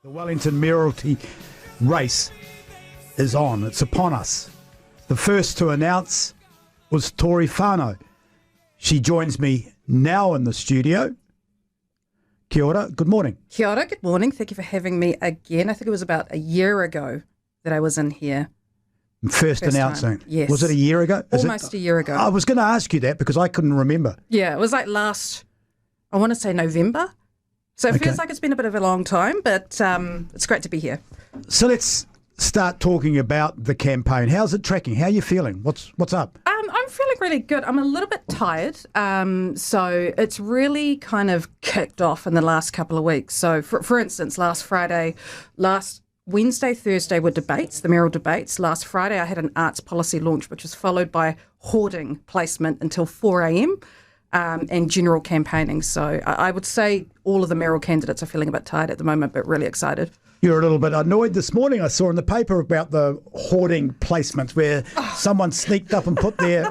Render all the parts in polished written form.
The Wellington mayoralty race is on. It's upon us. The first to announce was Tory Whanau. She joins me now in the studio. Kia ora, good morning. Kia ora, good morning. Thank you for having me again. I think it was about a year ago that I was in here. First announcing. Time. Yes. Was it a year ago? Almost a year ago. I was going to ask you that because I couldn't remember. Yeah, it was like last, I want to say November. So it feels like it's been a bit of a long time, but it's great to be here. So let's start talking about the campaign. How's it tracking? How are you feeling? What's up? I'm feeling really good. I'm a little bit tired. So it's really kind of kicked off in the last couple of weeks. So for instance, last Wednesday, Thursday were debates, the mayoral debates. Last Friday I had an arts policy launch, which was followed by hoarding placement until 4 a.m. And general campaigning. So I would say all of the mayoral candidates are feeling a bit tired at the moment, but really excited. You're a little bit annoyed this morning. I saw in the paper about the hoarding placements where someone sneaked up and put their,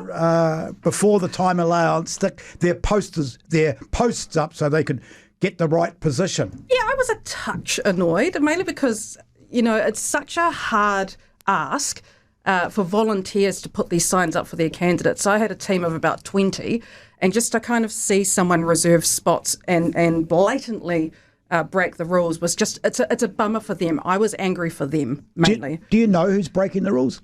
before the time allowance, stick their posts up so they could get the right position. Yeah, I was a touch annoyed, mainly because, it's such a hard ask for volunteers to put these signs up for their candidates. So I had a team of about 20, and just to kind of see someone reserve spots and blatantly break the rules was just, it's a bummer for them. I was angry for them, mainly. Do you know who's breaking the rules?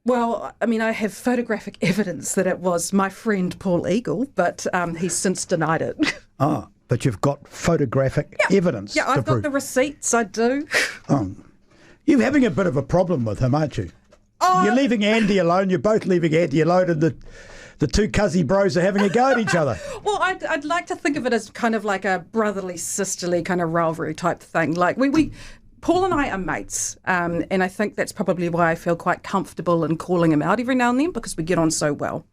Well, I have photographic evidence that it was my friend Paul Eagle, but he's since denied it. Ah, but you've got photographic evidence. Yeah, I've got the receipts, I do. Oh. You're having a bit of a problem with him, aren't you? Oh. You're leaving Andy alone. You're both leaving Andy alone, and the two cuzzy bros are having a go at each other. Well, I'd like to think of it as kind of like a brotherly, sisterly kind of rivalry type thing. Like Paul and I are mates, and I think that's probably why I feel quite comfortable in calling him out every now and then, because we get on so well.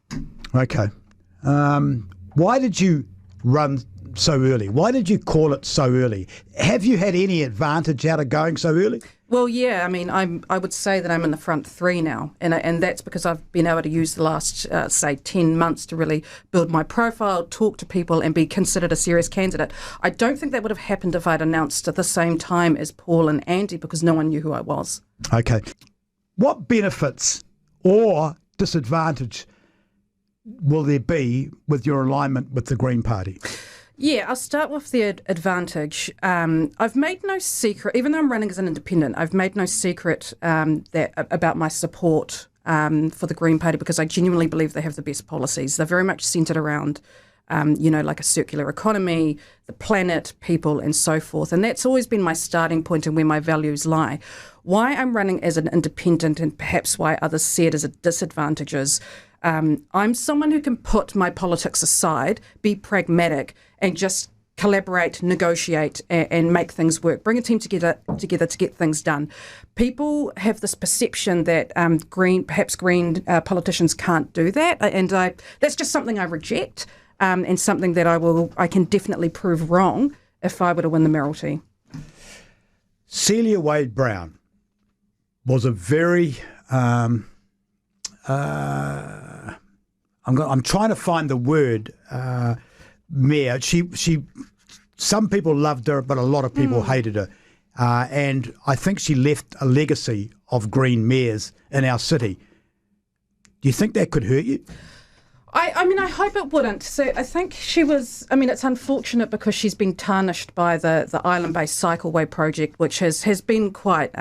Okay. Why did you run so early? Why did you call it so early? Have you had any advantage out of going so early? Well, yeah, I would say that I'm in the front three now, and that's because I've been able to use the last, 10 months to really build my profile, talk to people, and be considered a serious candidate. I don't think that would have happened if I'd announced at the same time as Paul and Andy, because no one knew who I was. Okay. What benefits or disadvantage will there be with your alignment with the Green Party? Yeah, I'll start with the advantage. I've made no secret, even though I'm running as an independent, I've made no secret about my support for the Green Party, because I genuinely believe they have the best policies. They're very much centred around, like a circular economy, the planet, people, and so forth. And that's always been my starting point and where my values lie. Why I'm running as an independent, and perhaps why others see it as a disadvantage, is I'm someone who can put my politics aside, be pragmatic, and just collaborate, negotiate, and make things work. Bring a team together to get things done. People have this perception that green politicians can't do that, and that's just something I reject, and something that I can definitely prove wrong if I were to win the mayoralty. Celia Wade-Brown was a very I'm trying to find the word mayor. She some people loved her, but a lot of people hated her, and I think she left a legacy of green mayors in our city. Do you think that could hurt you? I hope it wouldn't. So I think she was, it's unfortunate because she's been tarnished by the island-based cycleway project, which has been quite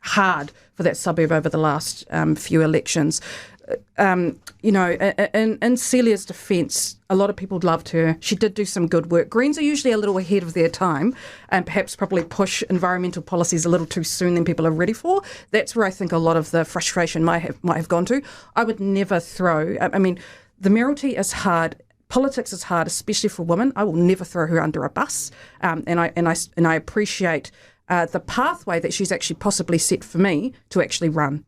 hard for that suburb over the last few elections. In Celia's defence, a lot of people loved her. She did do some good work. Greens are usually a little ahead of their time and perhaps probably push environmental policies a little too soon than people are ready for. That's where I think a lot of the frustration might have gone to. I would never throw, the mayoralty is hard. Politics is hard, especially for women. I will never throw her under a bus. And I appreciate the pathway that she's actually possibly set for me to actually run.